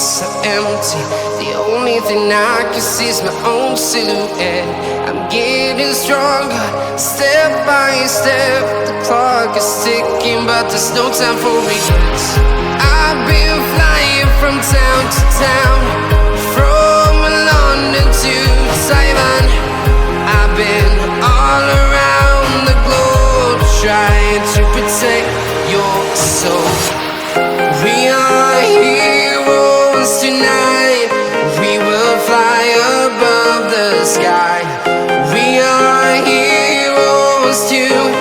so empty. The only thing I can see is my own silhouette. I'm getting stronger, step by step. The clock is ticking, but there's no time for regrets. I've been flying from town to town, from London to Taiwan. I've been all around the globe, trying to protect your soul. We are heroes tonight. We will fly above the sky. We are heroes tonight.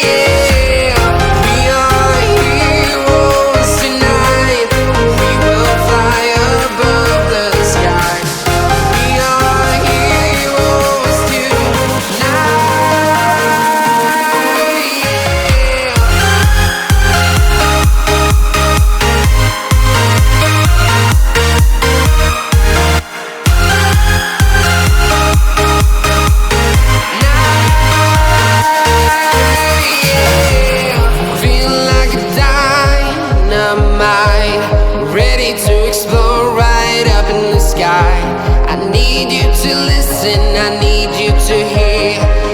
Yeah. We are heroes tonight. We will fly above the sky. We are heroes tonight. Ready to explore right up in the sky. I need you to listen, I need you to hear.